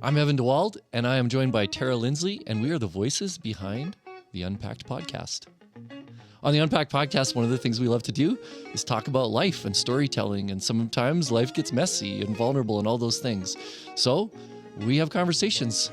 I'm Evan DeWald, and I am joined by Tara Lindsley, and we are the voices behind the Unpacked podcast. On the Unpacked podcast, one of the things we love to do is talk about life and storytelling, and sometimes life gets messy and vulnerable and all those things. So we have conversations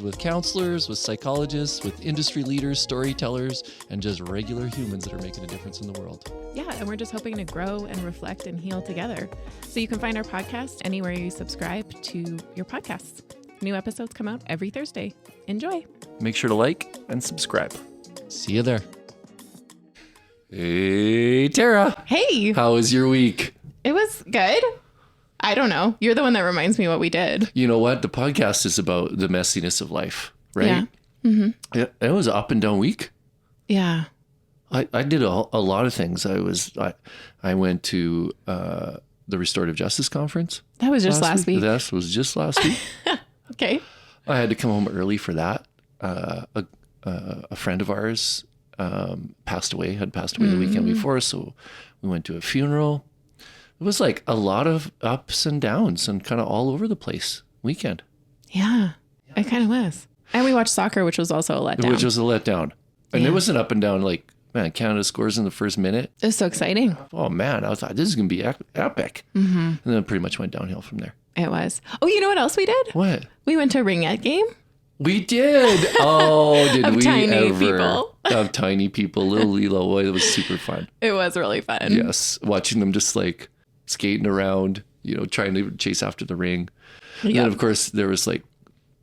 with counselors, with psychologists, with industry leaders, storytellers, and just regular humans that are making a difference in the world. Yeah, and we're just hoping to grow and reflect and heal together. So you can find our podcast anywhere you subscribe to your podcasts. New episodes come out every Thursday. Enjoy. Make sure to like and subscribe. See you there. Hey, Tara. Hey. How was your week? It was good. I don't know. You're the one that reminds me what we did. You know what? The podcast is about the messiness of life, right? Yeah. Mm-hmm. It was an up and down week. Yeah. I did a lot of things. I went to the Restorative Justice Conference. That was just last week. That was just last week. Okay. I had to come home early for that. A friend of ours had passed away the weekend before, so we went to a funeral. It was like a lot of ups and downs and kind of all over the place weekend. Yeah, it kind of was. And we watched soccer, which was also a letdown. Which was a letdown. And it was an up and down, like, man, Canada scores in the first minute. It was so exciting. Oh, man, I thought this is going to be epic. Mm-hmm. And then it pretty much went downhill from there. It was. Oh, you know what else we did? What? We went to a ringette game. We did. Oh, did of we tiny ever? People. Of tiny people. Little Lilo. Boy, it was super fun. It was really fun. Yes. Watching them just like skating around, trying to chase after the ring. And then, of course, there was like,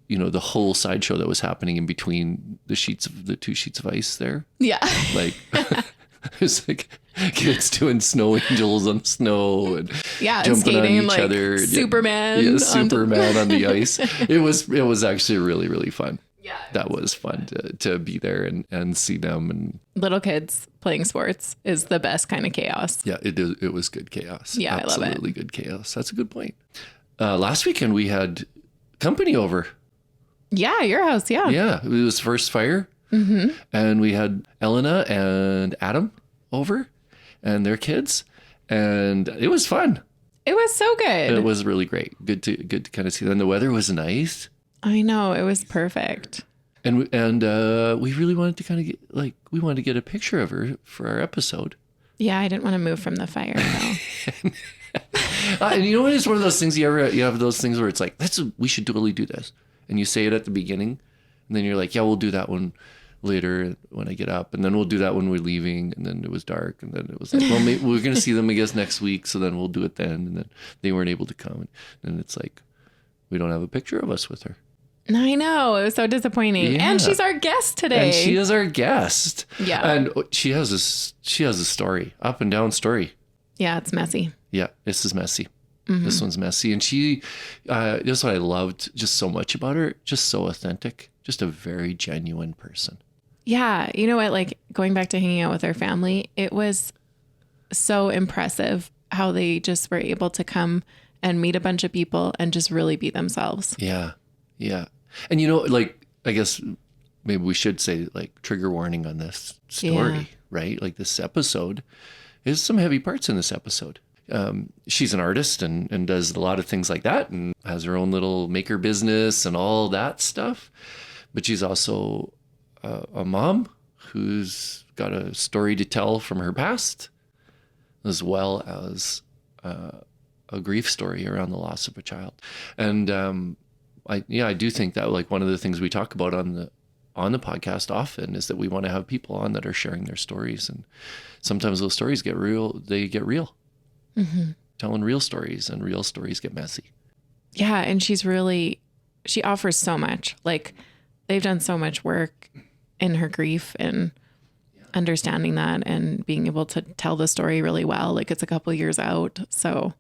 the whole sideshow that was happening in between the two sheets of ice there. Yeah. Like, it was like kids doing snow angels on snow and jumping skating on each like other. Superman. Yeah, Superman on the ice. It was actually really, really fun. Yeah. That was fun to be there and see them. And little kids playing sports is the best kind of chaos. yeah, it was good chaos. Yeah, I love it. Absolutely good chaos. That's a good point. Last weekend we had company over. Yeah, your house. Yeah. Yeah, it was first fire. Mm-hmm. And we had Elena and Adam over and their kids. And it was fun. It was so good. It was really great. Good to kind of see them. The weather was nice. I know, it was perfect. And we really wanted to kind of get a picture of her for our episode. Yeah, I didn't want to move from the fire though. And you know what? It's one of those things you have those things where it's like, we should totally do this. And you say it at the beginning, and then you're like, yeah, we'll do that one later when I get up, and then we'll do that when we're leaving. And then it was dark, and then it was like, well, maybe we're going to see them, I guess, next week, so then we'll do it then. And then they weren't able to come. And it's like, we don't have a picture of us with her. I know. It was so disappointing. Yeah. And she's our guest today. And she is our guest. Yeah. And she has a story, up and down story. Yeah, it's messy. Yeah, this is messy. Mm-hmm. This one's messy. And she, this is what I loved just so much about her. Just so authentic. Just a very genuine person. Yeah. You know what? Like going back to hanging out with her family, it was so impressive how they just were able to come and meet a bunch of people and just really be themselves. Yeah. Yeah. And I guess maybe we should say like trigger warning on this story, right? Like this episode, there's some heavy parts in this episode. She's an artist and does a lot of things like that and has her own little maker business and all that stuff. But she's also a mom who's got a story to tell from her past, as well as a grief story around the loss of a child. And I do think that like one of the things we talk about on the podcast often is that we want to have people on that are sharing their stories, and sometimes those stories get real. They get real. Mm-hmm. Telling real stories, and real stories get messy. Yeah, and she offers so much. Like they've done so much work in her grief and understanding that and being able to tell the story really well. Like it's a couple years out, so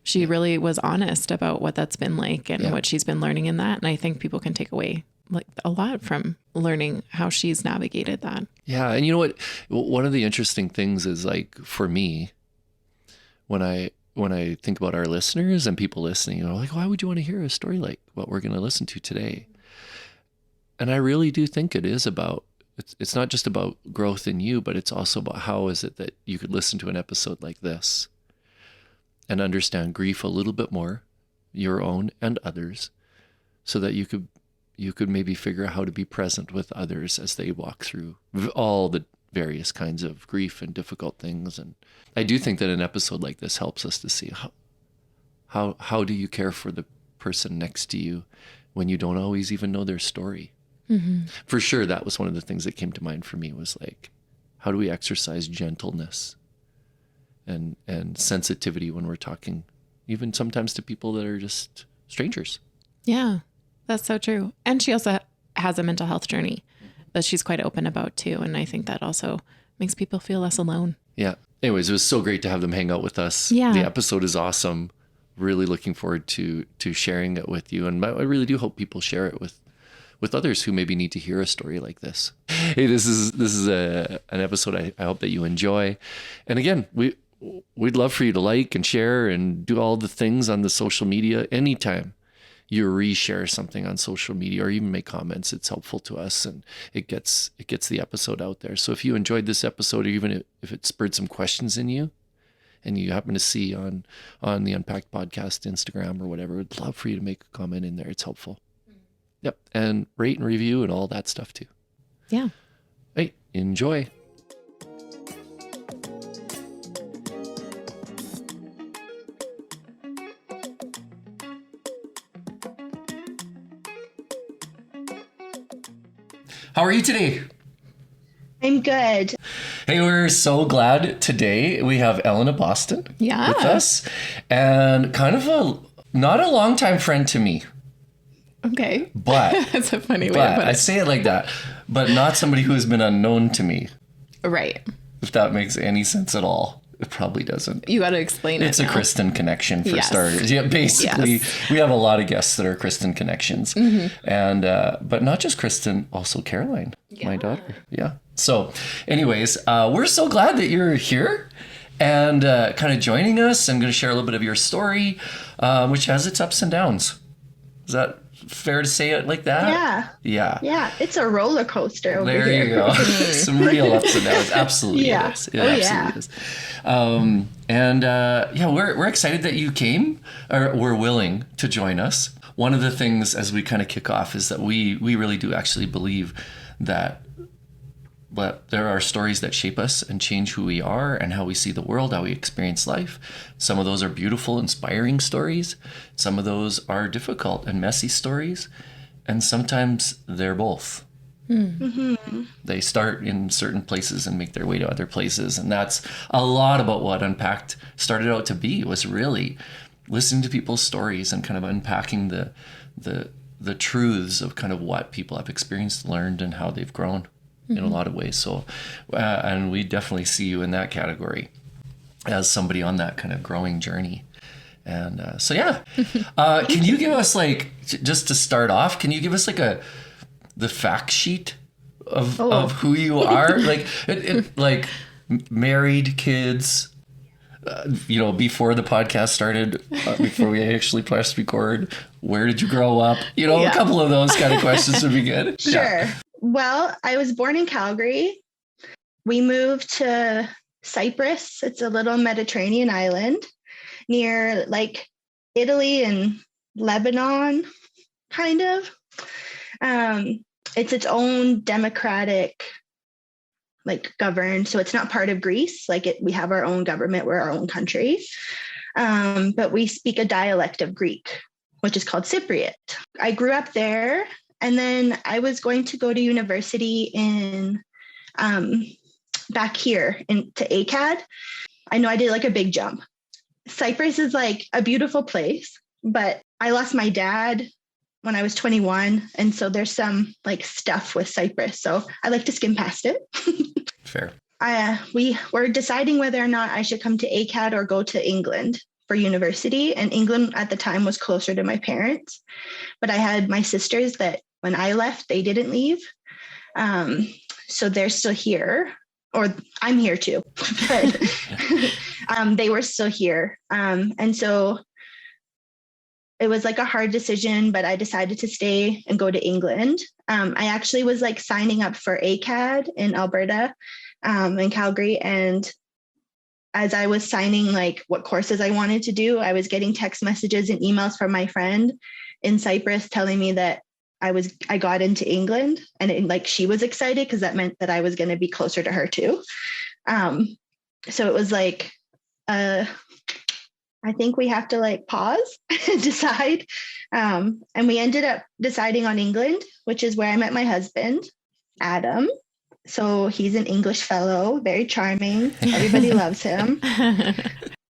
she really was honest about what that's been like and what she's been learning in that. And I think people can take away like a lot from learning how she's navigated that. Yeah. And you know what? One of the interesting things is like for me, when I think about our listeners and people listening, like, why would you want to hear a story like what we're going to listen to today? And I really do think it is about, it's not just about growth in you, but it's also about how is it that you could listen to an episode like this and understand grief a little bit more, your own and others, so that you could maybe figure out how to be present with others as they walk through all the various kinds of grief and difficult things. And I do think that an episode like this helps us to see how do you care for the person next to you when you don't always even know their story. Mm-hmm. For sure, that was one of the things that came to mind for me, was like, how do we exercise gentleness and sensitivity when we're talking, even sometimes to people that are just strangers. Yeah, that's so true. And she also has a mental health journey that she's quite open about too. And I think that also makes people feel less alone. Yeah. Anyways, it was so great to have them hang out with us. Yeah. The episode is awesome. Really looking forward to sharing it with you. And I really do hope people share it with others who maybe need to hear a story like this. Hey, this is an episode I hope that you enjoy. And again, we'd love for you to like and share and do all the things on the social media. Anytime you reshare something on social media or even make comments, it's helpful to us, and it gets the episode out there. So if you enjoyed this episode, or even if it spurred some questions in you, and you happen to see on the Unpacked podcast Instagram or whatever, we'd love for you to make a comment in there. It's helpful. Yep. And rate and review and all that stuff too. Yeah. Hey, enjoy. How are you today? I'm good. Hey, we're so glad today we have Elena Boston with us, and kind of not a longtime friend to me. Okay. But that's a funny way to put it. I say it like that, but not somebody who has been unknown to me. Right. If that makes any sense at all. It probably doesn't. You got to explain it. It's a Kristen connection for starters. Yeah, basically, Yes. We have a lot of guests that are Kristen connections, and but not just Kristen, also Caroline, my daughter. Yeah. So, anyways, we're so glad that you're here and kind of joining us. I'm going to share a little bit of your story, which has its ups and downs. Is that fair to say it like that? Yeah. Yeah. Yeah. It's a roller coaster over There here. you go. Some real ups and downs. Absolutely. Yeah. It is. It absolutely is. We're excited that you came or were willing to join us. One of the things as we kind of kick off is that we really do actually believe that there are stories that shape us and change who we are and how we see the world, how we experience life. Some of those are beautiful, inspiring stories. Some of those are difficult and messy stories. And sometimes they're both. Mm-hmm. They start in certain places and make their way to other places. And that's a lot about what Unpacked started out to be, was really listening to people's stories and kind of unpacking the truths of kind of what people have experienced, learned, and how they've grown. In a lot of ways. So, and we definitely see you in that category as somebody on that kind of growing journey. And can you give us, like, just to start off, can you give us like the fact sheet of who you are? Like, like married, kids, before the podcast started, before we actually pressed record, where did you grow up? A couple of those kind of questions would be good. Sure. Yeah. Well, I was born in Calgary. We moved to Cyprus. It's a little Mediterranean island near like Italy and Lebanon, kind of. It's its own democratic, like, governed. So it's not part of Greece. We have our own government. We're our own country. But we speak a dialect of Greek, which is called Cypriot. I grew up there. And then I was going to go to university in back here to ACAD. I know I did like a big jump. Cyprus is like a beautiful place, but I lost my dad when I was 21. And so there's some like stuff with Cyprus. So I like to skim past it. Fair. We were deciding whether or not I should come to ACAD or go to England for university. And England at the time was closer to my parents. But I had my sisters that when I left, they didn't leave. So they're still here, or I'm here too, but they were still here. And so it was like a hard decision, but I decided to stay and go to England. I actually was like signing up for ACAD in Alberta, in Calgary. And as I was signing like what courses I wanted to do, I was getting text messages and emails from my friend in Cyprus telling me that I got into England, and like she was excited because that meant that I was going to be closer to her too. So it was like, I think we have to like pause and decide. And we ended up deciding on England, which is where I met my husband, Adam. So he's an English fellow, very charming. Everybody loves him.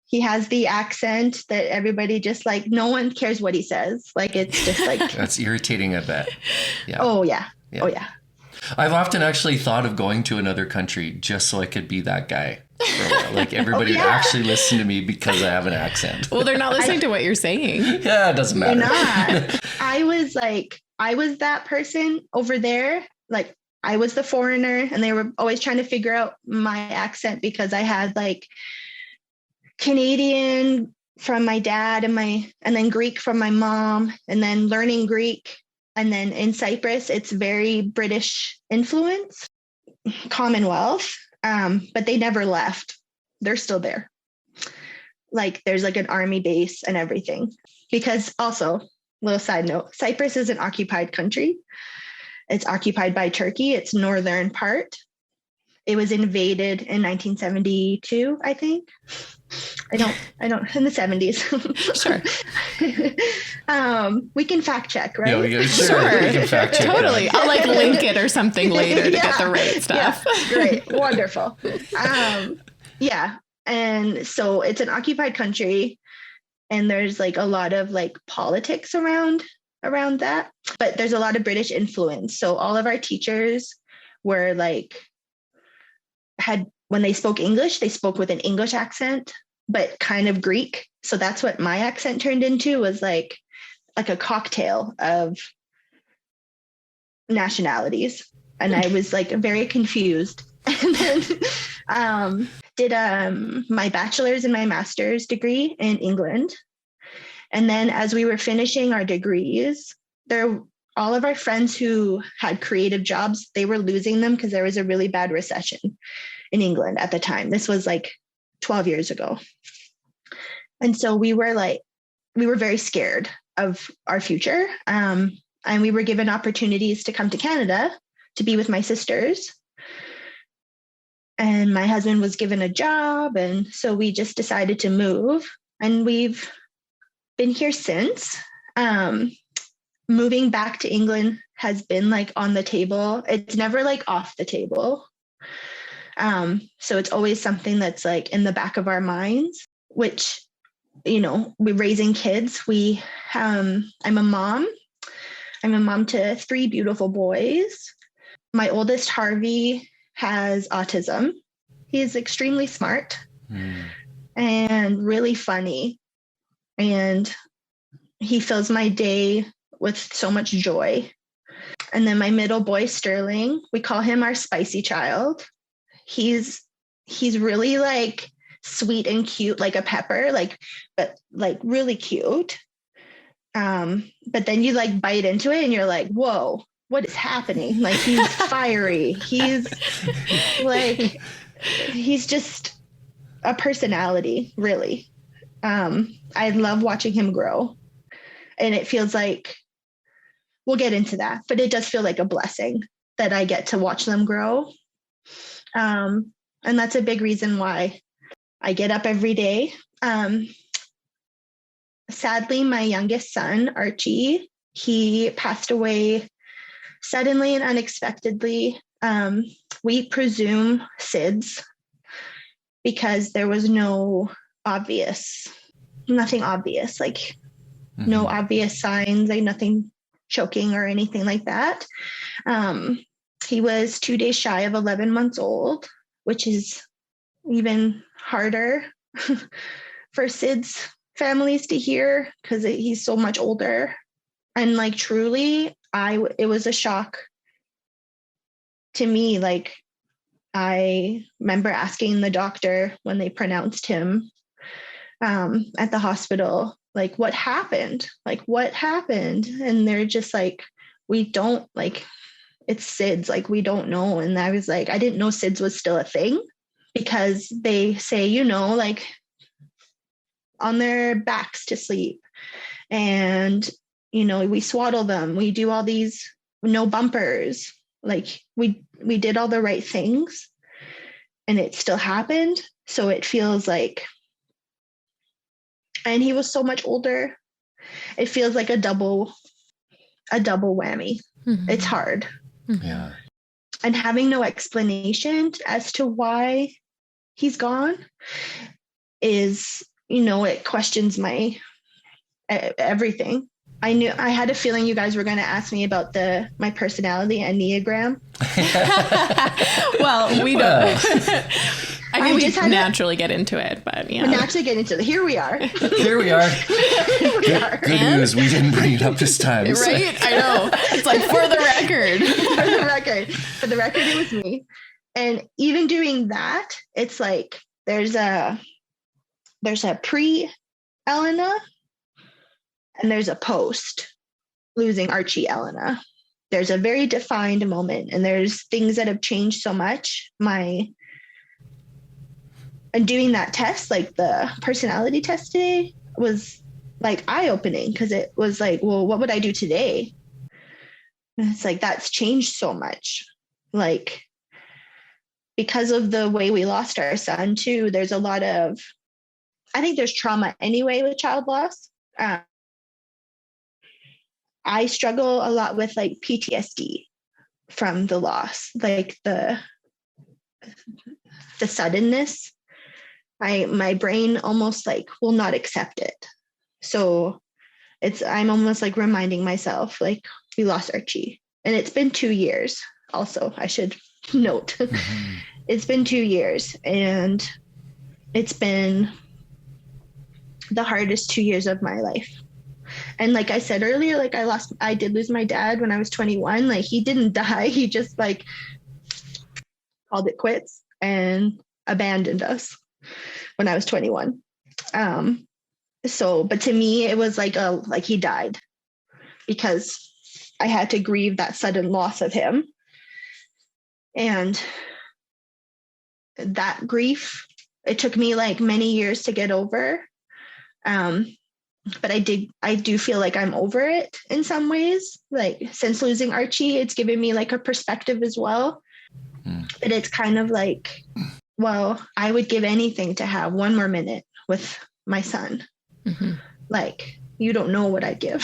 He has the accent that everybody just like, no one cares what he says. Like, it's just like. That's irritating, I bet. Yeah. Oh, yeah. Yeah. Oh, yeah. I've often actually thought of going to another country just so I could be that guy for a while. Like everybody would actually listen to me because I have an accent. Well, they're not listening to what you're saying. Yeah, it doesn't matter. They're not. I was that person over there. Like, I was the foreigner, and they were always trying to figure out my accent because I had like Canadian from my dad and then Greek from my mom, and then learning Greek. And then in Cyprus, it's very British influence, Commonwealth, but they never left. They're still there. Like there's like an army base and everything. Because also, little side note, Cyprus is an occupied country. It's occupied by Turkey, its northern part. It was invaded in 1972, I think. I don't, in the 70s. Sure. We can fact check, right? Yeah, sure. We can fact check. Totally. I'll like link it or something later to get the right stuff. Yeah, great. Wonderful. Yeah. And so it's an occupied country, and there's like a lot of like politics around that, but there's a lot of British influence. So all of our teachers were like, when they spoke English, they spoke with an English accent, but kind of Greek. So that's what my accent turned into, was like a cocktail of nationalities. And I was like very confused. And then did my bachelor's and my master's degree in England. And then as we were finishing our degrees, all of our friends who had creative jobs, they were losing them because there was a really bad recession in England at the time. This was like 12 years ago. And so we were very scared of our future. And we were given opportunities to come to Canada to be with my sisters. And my husband was given a job. And so we just decided to move. And we've been here since. Moving back to England has been like on the table. It's never like off the table. So it's always something that's like in the back of our minds, which, we're raising kids. I'm a mom. I'm a mom to 3 beautiful boys. My oldest, Harvey, has autism. He is extremely smart and really funny. And he fills my day with so much joy. And then my middle boy, Sterling, we call him our spicy child. He's really like sweet and cute, like a pepper, but really cute. But then you like bite into it and you're like, whoa, what is happening? Like, he's fiery. He's just a personality, really. I love watching him grow. And it feels like, we'll get into that, but it does feel like a blessing that I get to watch them grow. And that's a big reason why I get up every day. Sadly, my youngest son, Archie, he passed away suddenly and unexpectedly. We presume SIDS because there was nothing obvious, like no obvious signs, like nothing choking or anything like that. He was 2 days shy of 11 months old, which is even harder for SIDS families to hear because he's so much older. And like, truly, it was a shock to me. Like, I remember asking the doctor when they pronounced him at the hospital, like, what happened? And they're just like, we don't, like, it's SIDS, like, we don't know. And I was like, I didn't know SIDS was still a thing because they say, like, on their backs to sleep. And we swaddle them. We do all these no bumpers. Like we did all the right things and it still happened. So it feels like, and he was so much older. It feels like a double whammy. Mm-hmm. It's hard. Mm-hmm. Yeah. And having no explanation as to why he's gone is, it questions my everything. I had a feeling you guys were going to ask me about my personality Enneagram. Well, we don't. I mean, we just naturally get into it, but yeah. We naturally get into it. Here we are. Here we are. Good news. We didn't bring it up this time. Right? So. I know. It's like, for the record. For the record, it was me. And even doing that, it's like, there's a pre-Elena and there's a post losing Archie Elena. There's a very defined moment and there's things that have changed so much. And doing that test, like the personality test today, was like eye-opening because it was like, well, what would I do today? And it's like, that's changed so much. Like, because of the way we lost our son too, there's a lot of, I think there's trauma anyway with child loss. I struggle a lot with like PTSD from the loss, like the suddenness. My brain almost like will not accept it. So I'm almost like reminding myself, like, we lost Archie. And it's been 2 years also, I should note. Mm-hmm. It's been 2 years and it's been the hardest 2 years of my life. And like I said earlier, like I did lose my dad when I was 21. Like he didn't die. He just like called it quits and abandoned us when I was 21. But to me, it was like he died because I had to grieve that sudden loss of him. And that grief, it took me like many years to get over. But I do feel like I'm over it in some ways. Like since losing Archie, it's given me like a perspective as well. But it's kind of like, well, I would give anything to have one more minute with my son. Mm-hmm. Like, you don't know what I'd give.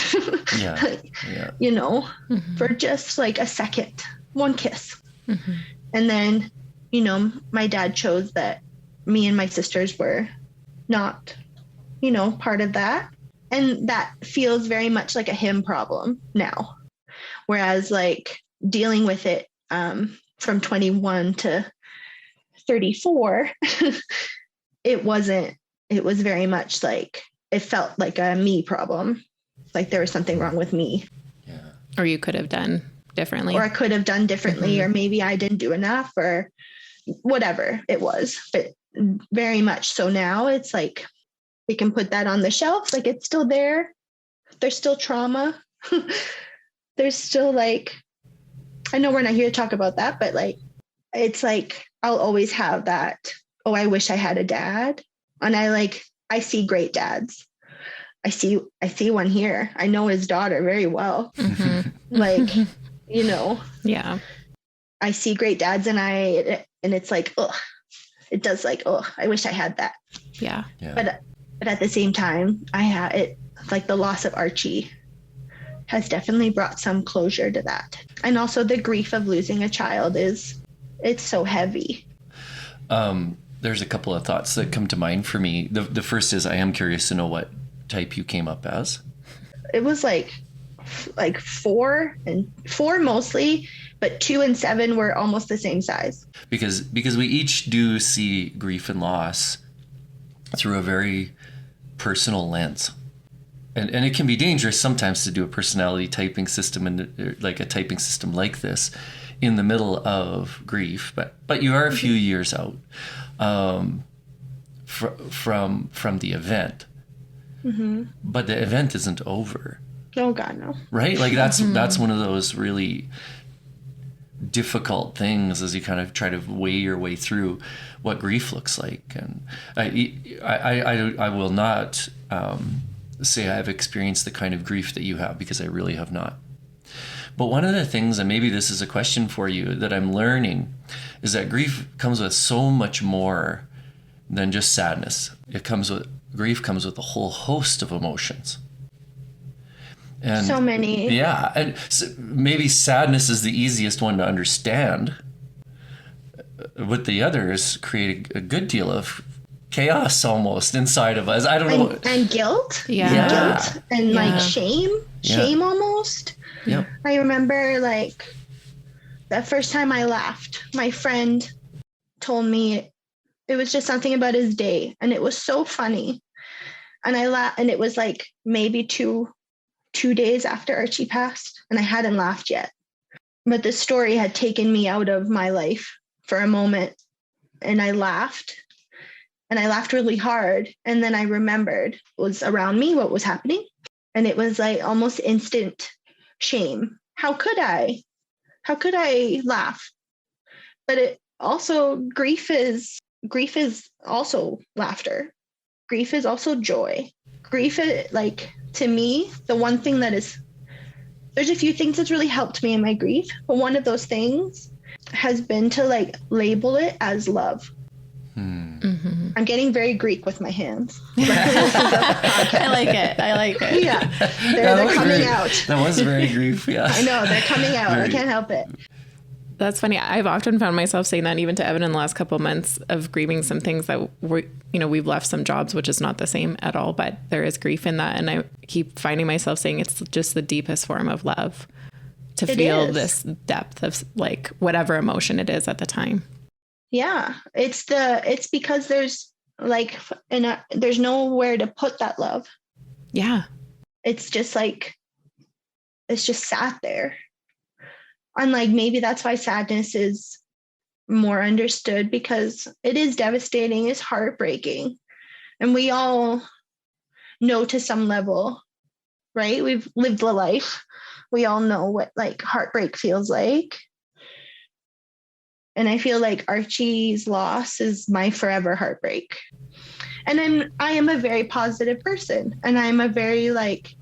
Mm-hmm. For just like a second, one kiss. Mm-hmm. And then, my dad chose that me and my sisters were not, part of that. And that feels very much like a him problem now. Whereas like dealing with it from 21 to 34, it was very much like, it felt like a me problem. Like there was something wrong with me. Yeah. Or you could have done differently. Or I could have done differently, mm-hmm. or maybe I didn't do enough or whatever it was. But very much so now it's like, we can put that on the shelf. Like it's still there. There's still trauma. There's still like, I know we're not here to talk about that, but like, it's like, I'll always have that. Oh, I wish I had a dad. And I see great dads. I see one here. I know his daughter very well. Mm-hmm. Like, Yeah. I see great dads and it's like, oh, it does like, oh, I wish I had that. Yeah. But at the same time, like the loss of Archie has definitely brought some closure to that. And also the grief of losing a child it's so heavy. There's a couple of thoughts that come to mind for me. The first is I am curious to know what type you came up as. It was like 4 mostly, but 2 and 7 were almost the same size. Because we each do see grief and loss through a very personal lens. And it can be dangerous sometimes to do a personality typing system and like a typing system like this in the middle of grief, but you are a few years out from the event. Mm-hmm. But the event isn't over. Oh God, no. Right? Like that's one of those really difficult things as you kind of try to weigh your way through what grief looks like. And I will not say I've experienced the kind of grief that you have, because I really have not. But one of the things, and maybe this is a question for you, that I'm learning is that grief comes with so much more than just sadness. Grief comes with a whole host of emotions. And so many. Yeah. And maybe sadness is the easiest one to understand. But the others create a good deal of chaos almost inside of us. I don't know. And guilt. Yeah. Guilt and like shame. Shame almost. Yep. I remember like the first time I laughed, my friend told me it was just something about his day. And it was so funny. And I laughed, and it was like maybe two days after Archie passed, and I hadn't laughed yet. But the story had taken me out of my life for a moment, and I laughed really hard. And then I remembered what was around me, what was happening. And it was like almost instant shame. How could I laugh? But it also, grief is also laughter. Grief is also joy. Grief is, like, to me, the one thing there's a few things that's really helped me in my grief, but one of those things has been to like label it as love. Mm-hmm. I'm getting very Greek with my hands. I like it. Yeah, they're coming out. That was very grief. Yeah, I know, they're coming out. I can't help it. That's funny. I've often found myself saying that even to Evan in the last couple of months, of grieving some things that we've left some jobs, which is not the same at all, but there is grief in that. And I keep finding myself saying it's just the deepest form of love to feel this depth of like whatever emotion it is at the time. Yeah. It's because there's like, there's nowhere to put that love. Yeah. It's just sat there. And like, maybe that's why sadness is more understood, because it is devastating, it's heartbreaking. And we all know to some level, right? We've lived the life. We all know what like heartbreak feels like. And I feel like Archie's loss is my forever heartbreak. And I am a very positive person, and I'm a very like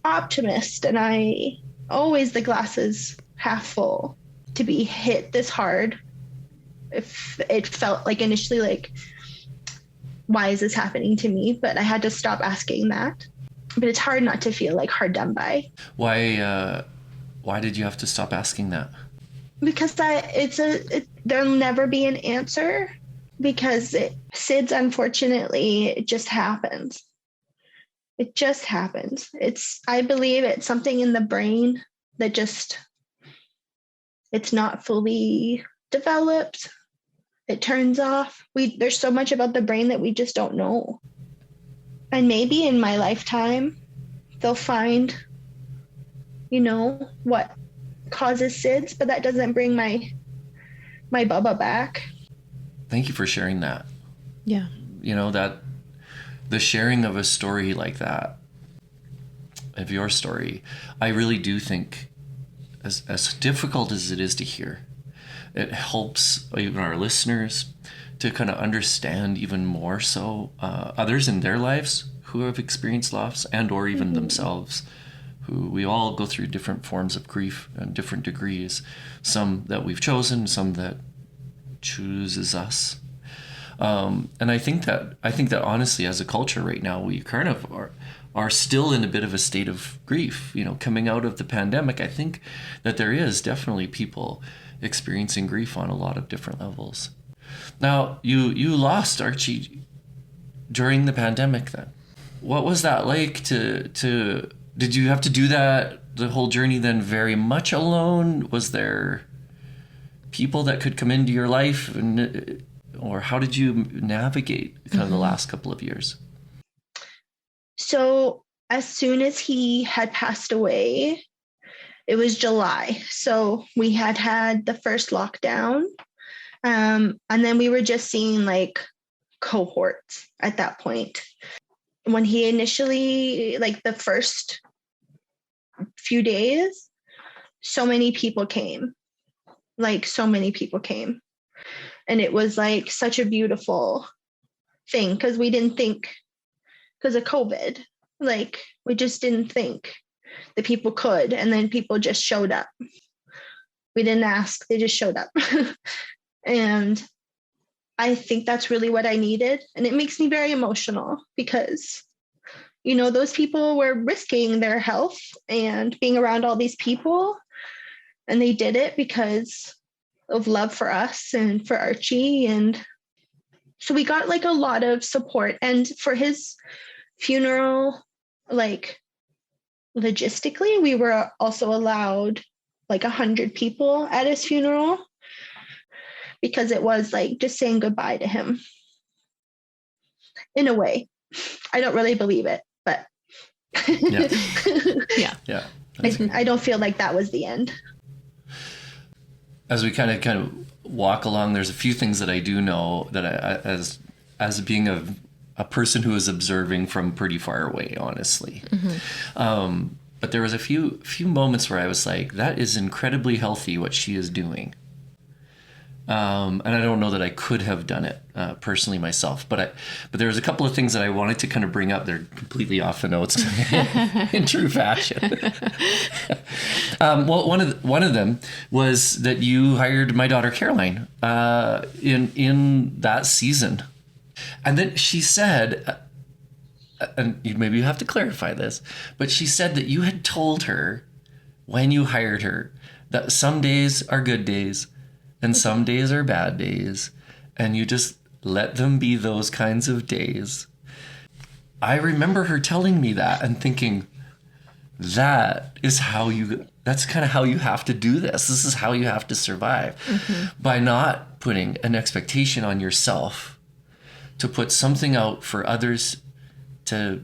optimist, and I always, the glass is half full. To be hit this hard, if it felt like initially like, why is this happening to me? But I had to stop asking that. But it's hard not to feel like hard done by. Why did you have to stop asking that? Because there'll never be an answer, because SIDS, unfortunately, it just happens. It just happens. I believe it's something in the brain that it's not fully developed. It turns off. There's so much about the brain that we just don't know. And maybe in my lifetime, they'll find, what causes SIDS, but that doesn't bring my Bubba back. Thank you for sharing that. Yeah. That the sharing of a story like that, of your story, I really do think, as difficult as it is to hear, it helps even our listeners to kind of understand even more so others in their lives who have experienced loss, and or even themselves, who we all go through different forms of grief and different degrees, some that we've chosen, some that chooses us. And I think that honestly, as a culture right now, we kind of are still in a bit of a state of grief. Coming out of the pandemic, I think that there is definitely people experiencing grief on a lot of different levels. Now, you lost Archie during the pandemic then. What was that like did you have to do that, the whole journey then, very much alone? Was there people that could come into your life, or how did you navigate kind of the last couple of years? So as soon as he had passed away, it was July. So we had the first lockdown. And then we were just seeing like cohorts at that point. When he initially, like the first few days, so many people came. And it was like such a beautiful thing, because we didn't think, because of COVID, Like, we just didn't think that people could. And then people just showed up. We didn't ask, they just showed up. And I think that's really what I needed. And it makes me very emotional because, you know, those people were risking their health and being around all these people. And they did it because of love for us and for Archie. And so we got like a lot of support. And for his funeral, like logistically, we were also allowed like 100 people at his funeral because it was like just saying goodbye to him. In a way, I don't really believe it, but Yeah. I don't feel like that was the end. As we kind of walk along, there's a few things that I do know that I, as being a person who is observing from pretty far away, honestly. But there was a few moments where I was like, that is incredibly healthy what she is doing. And I don't know that I could have done it personally myself, but there was a couple of things that I wanted to kind of bring up. They're completely off the notes in true fashion. Well, one of them was that you hired my daughter Caroline in that season, and then she said, and maybe you have to clarify this, but she said that you had told her when you hired her that some days are good days and some days are bad days, and you just let them be those kinds of days. I remember her telling me that and thinking, that's kind of how you have to do this. This is how you have to survive. By not putting an expectation on yourself to put something out for others to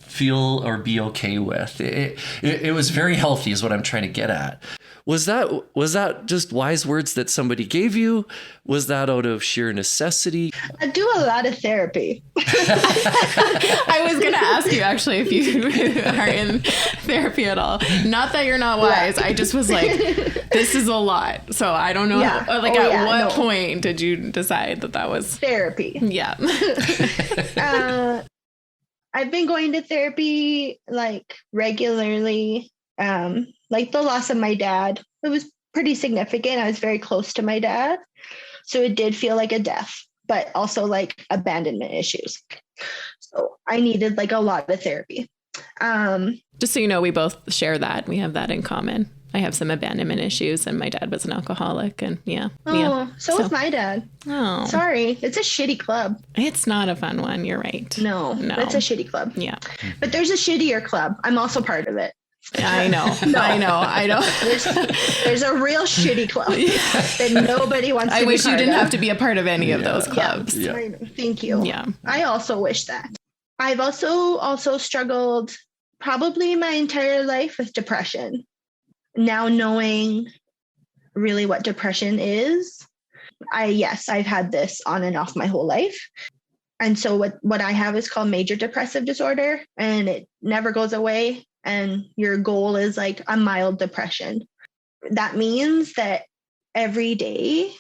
feel or be okay with. It was very healthy is what I'm trying to get at. Was that just wise words that somebody gave you? Was that out of sheer necessity? I do a lot of therapy. I was going to ask you actually if you are in therapy at all. Not that you're not wise. I just was like, this is a lot. So I don't know. Yeah. At what point did you decide that was therapy? Yeah. I've been going to therapy like regularly. Like the loss of my dad, it was pretty significant. I was very close to my dad. So it did feel like a death, but also like abandonment issues. So I needed like a lot of therapy. Just so you know, we both share that. We have that in common. I have some abandonment issues and my dad was an alcoholic and So was my dad. Oh, sorry. It's a shitty club. It's not a fun one. You're right. No, it's a shitty club. Yeah. But there's a shittier club. I'm also part of it. I know. I know. There's a real shitty club that nobody wants to be part of. I wish you didn't have to be a part of any of those clubs. Yeah. Thank you. Yeah. I also wish that. I've also struggled probably my entire life with depression. Now knowing really what depression is, I've had this on and off my whole life. And so what I have is called major depressive disorder, and it never goes away. And your goal is like a mild depression. That means that every day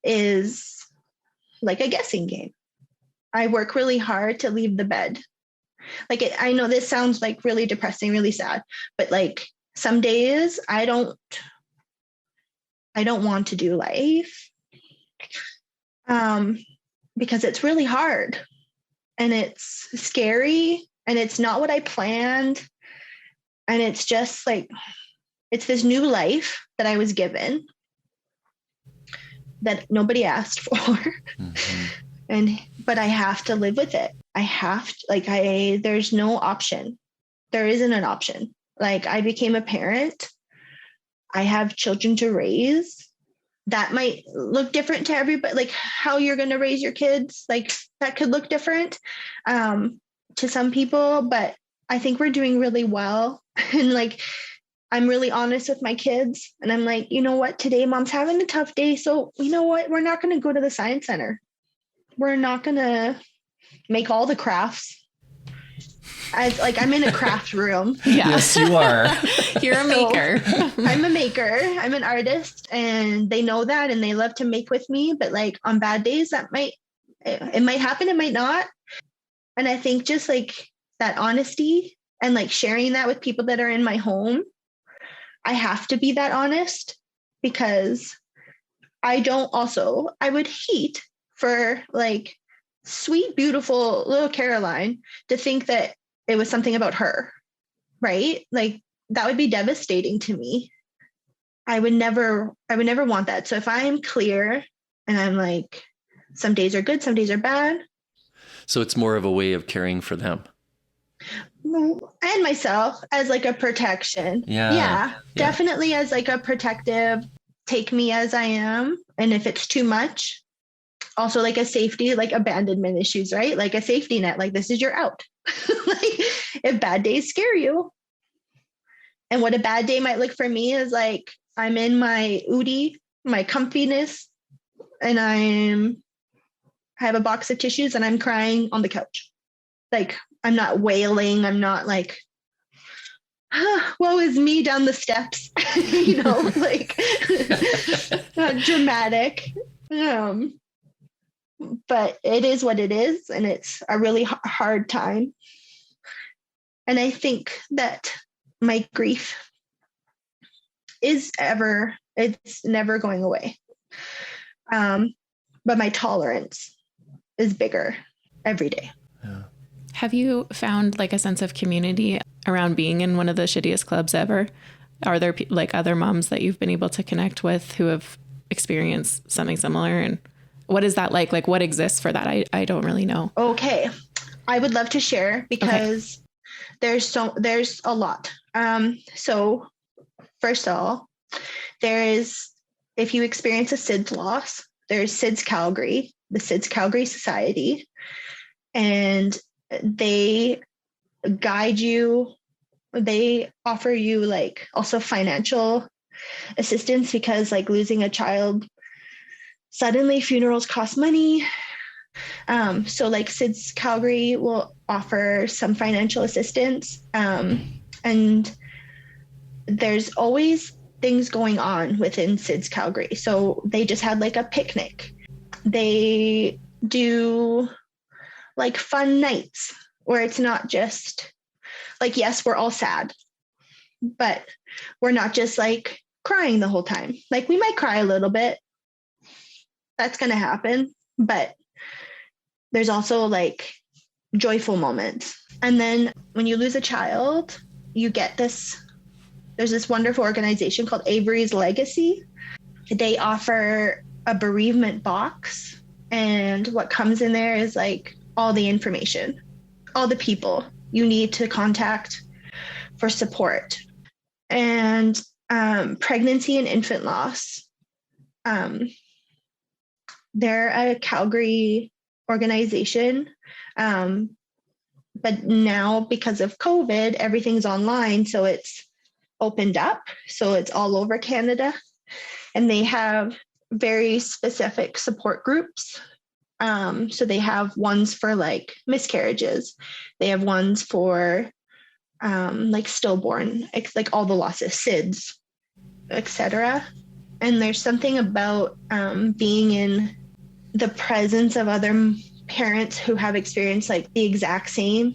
is like a guessing game. I work really hard to leave the bed. Like I know this sounds like really depressing, really sad, but like some days I don't want to do life because it's really hard and it's scary and it's not what I planned. And it's just like, it's this new life that I was given that nobody asked for. But I have to live with it. There's no option. There isn't an option. Like I became a parent. I have children to raise. That might look different to everybody. Like how you're going to raise your kids, like that could look different to some people, but I think we're doing really well. And like, I'm really honest with my kids and I'm like, you know what, today mom's having a tough day. So you know what, we're not going to go to the science center. We're not going to make all the crafts. I'm in a craft room. Yeah. Yes, you are. You're a maker. I'm a maker. I'm an artist and they know that and they love to make with me. But like on bad days, it might happen. It might not. And I think just like that honesty and like sharing that with people that are in my home. I have to be that honest because I would hate for like sweet, beautiful little Caroline to think that it was something about her, right? Like that would be devastating to me. I would never want that. So if I'm clear and I'm like, some days are good, some days are bad. So it's more of a way of caring for them. And myself as like a protection. Yeah, definitely as like a protective, take me as I am. And if it's too much, also like a safety, like abandonment issues, right? Like a safety net, like this is your out. Like if bad days scare you. And what a bad day might look for me is like, I'm in my Udi, my comfiness, and I have a box of tissues and I'm crying on the couch. Like I'm not wailing. I'm not like, woe is me down the steps, you know, like not dramatic. But it is what it is. And it's a really hard time. And I think that my grief it's never going away. But my tolerance is bigger every day. Yeah. Have you found like a sense of community around being in one of the shittiest clubs ever? Are there like other moms that you've been able to connect with who have experienced something similar? And what is that like? Like what exists for that? I don't really know. Okay. I would love to share because there's a lot. So first of all, if you experience a SIDS loss, there's SIDS Calgary, the SIDS Calgary Society, and they guide you. They offer you like also financial assistance because like losing a child, suddenly funerals cost money. So like SIDS Calgary will offer some financial assistance. And there's always things going on within SIDS Calgary. So they just had like a picnic. They do like fun nights where it's not just like, yes, we're all sad, but we're not just like crying the whole time. Like we might cry a little bit. That's going to happen. But there's also like joyful moments. And then when you lose a child, you get there's this wonderful organization called Avery's Legacy. They offer a bereavement box. And what comes in there is like all the information, all the people you need to contact for support. And pregnancy and infant loss. They're a Calgary organization. But now because of COVID, everything's online. So it's opened up. So it's all over Canada. And they have very specific support groups. So they have ones for like miscarriages. They have ones for like stillborn, like all the losses, SIDS, etc. And there's something about being in the presence of other parents who have experienced like the exact same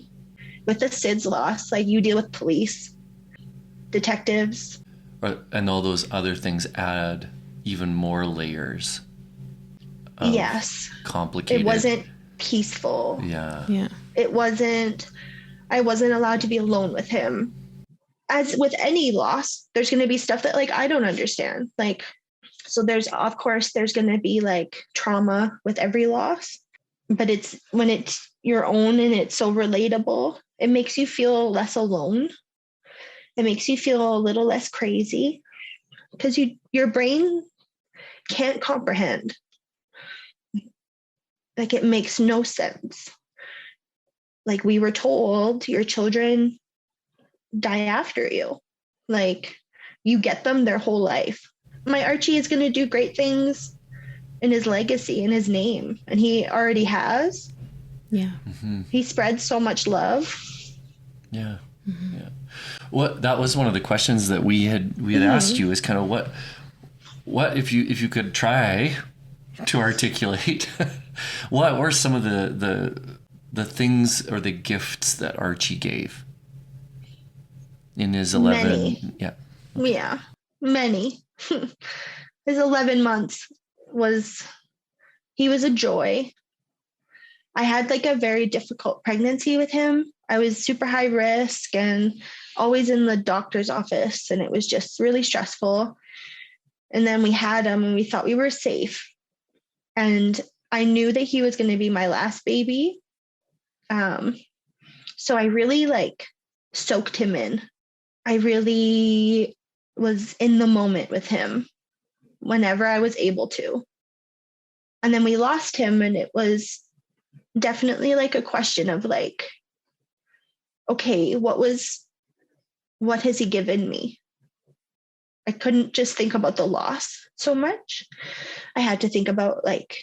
with the SIDS loss. Like you deal with police, detectives. And all those other things add even more layers. Yes. Complicated. It wasn't peaceful. Yeah. I wasn't allowed to be alone with him. As with any loss, there's going to be stuff that like I don't understand. Like, so there's going to be like trauma with every loss, but it's when it's your own and it's so relatable, it makes you feel less alone. It makes you feel a little less crazy because your brain can't comprehend. Like it makes no sense. Like we were told your children die after you. Like you get them their whole life. My Archie is going to do great things in his legacy, in his name. And he already has. Yeah. Mm-hmm. He spreads so much love. Yeah. Mm-hmm. Yeah. Well, that was one of the questions that we had asked you is kind of what if you could try to articulate what were some of the the things or the gifts that Archie gave in his 11? Many. Yeah. Yeah, many. His 11 months he was a joy. I had like a very difficult pregnancy with him. I was super high risk and always in the doctor's office, and it was just really stressful. And then we had him and we thought we were safe. And I knew that he was going to be my last baby. So I really like soaked him in. I really was in the moment with him whenever I was able to. And then we lost him, and it was definitely like a question of like, okay, what has he given me? I couldn't just think about the loss so much. I had to think about like,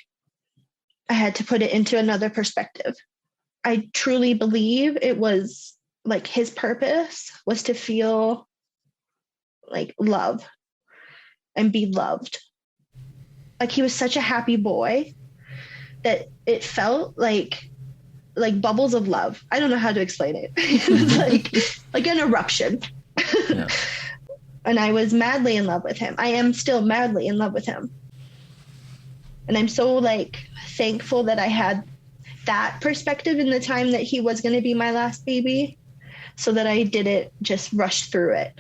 I had to put it into another perspective. I truly believe it was like his purpose was to feel like love and be loved. Like he was such a happy boy that it felt like bubbles of love. I don't know how to explain it. It's like an eruption. Yeah. And I was madly in love with him. I am still madly in love with him. And I'm so like thankful that I had that perspective in the time that he was going to be my last baby, so that I didn't just rush through it.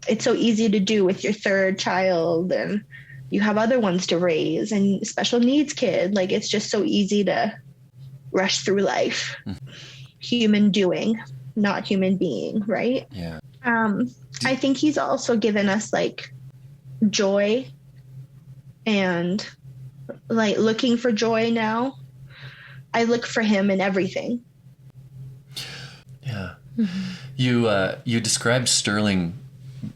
It's so easy to do with your third child, and you have other ones to raise, and special needs kid. Like it's just so easy to rush through life. Human doing, not human being, right? Yeah. I think he's also given us like joy and like looking for joy now. I look for him in everything. Yeah. You described Sterling,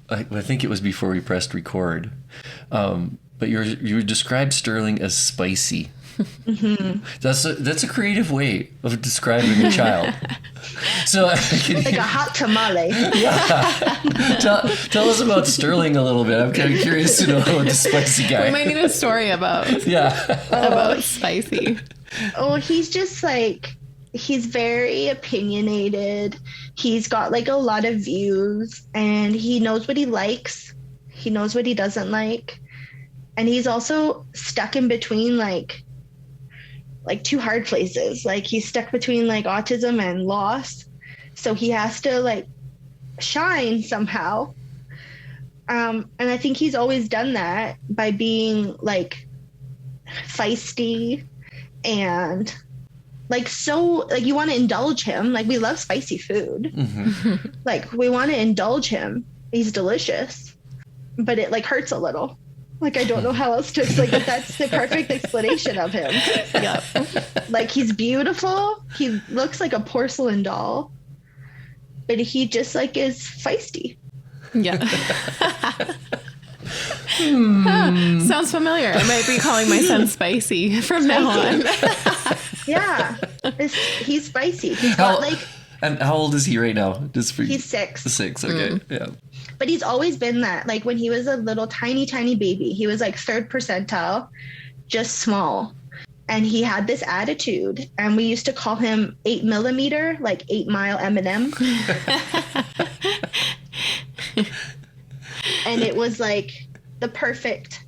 I think it was before we pressed record, but you described Sterling as spicy. Mm-hmm. That's a creative way of describing a child. So like a hot tamale. Yeah. Tell us about Sterling a little bit. I'm kind of curious to know about the spicy guy. We might need a story about spicy. Oh, he's just like, he's very opinionated. He's got like a lot of views, and he knows what he likes. He knows what he doesn't like. And he's also stuck in between like two hard places. Like he's stuck between like autism and loss. So he has to like shine somehow. And I think he's always done that by being like feisty and like, so like you want to indulge him. Like we love spicy food. Mm-hmm. Like we want to indulge him. He's delicious, but it like hurts a little. Like, I don't know how else to explain, but that's the perfect explanation of him. Yeah. Like, he's beautiful. He looks like a porcelain doll, but he just like is feisty. Yeah. Sounds familiar. I might be calling my son Spicy from now on. Yeah. He's spicy. He's got like... And how old is he right now? He's 6. 6, okay. Yeah. But he's always been that. Like when he was a little tiny baby, he was like 3rd percentile, just small. And he had this attitude. And we used to call him 8 millimeter, like 8 Mile Eminem. And it was like the perfect,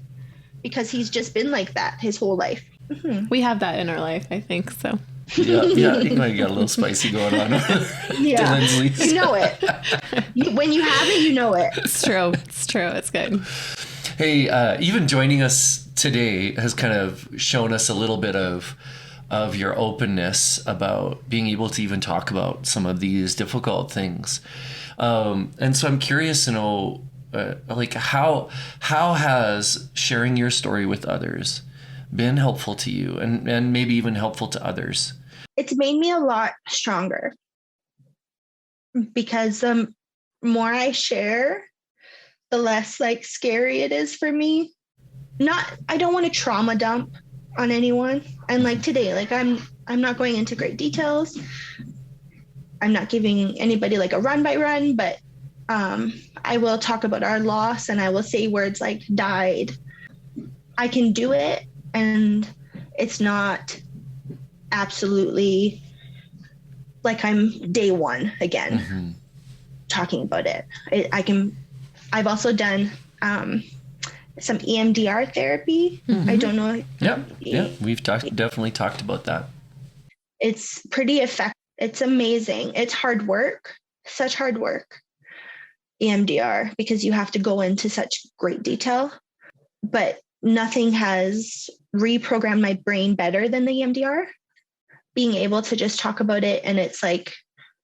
because he's just been like that his whole life. Mm-hmm. We have that in our life, I think, so. Yeah, you might got a little spicy going on. Yeah, you know it. When you have it, you know it. It's true. It's good. Hey, even joining us today has kind of shown us a little bit of your openness about being able to even talk about some of these difficult things. And so I'm curious to know, like how has sharing your story with others been helpful to you, and maybe even helpful to others? It's made me a lot stronger, because the more I share, the less like scary it is for me. I don't want to trauma dump on anyone. And like today, like I'm not going into great details. I'm not giving anybody like a run by run, but I will talk about our loss, and I will say words like died. I can do it. And it's not absolutely like I'm day one again, talking about it. I've also done some EMDR therapy. I don't know. Yeah. We've definitely talked about that. It's pretty effective. It's amazing. It's hard work, such hard work, EMDR, because you have to go into such great detail, but nothing has reprogrammed my brain better than the EMDR. Being able to just talk about it, and it's like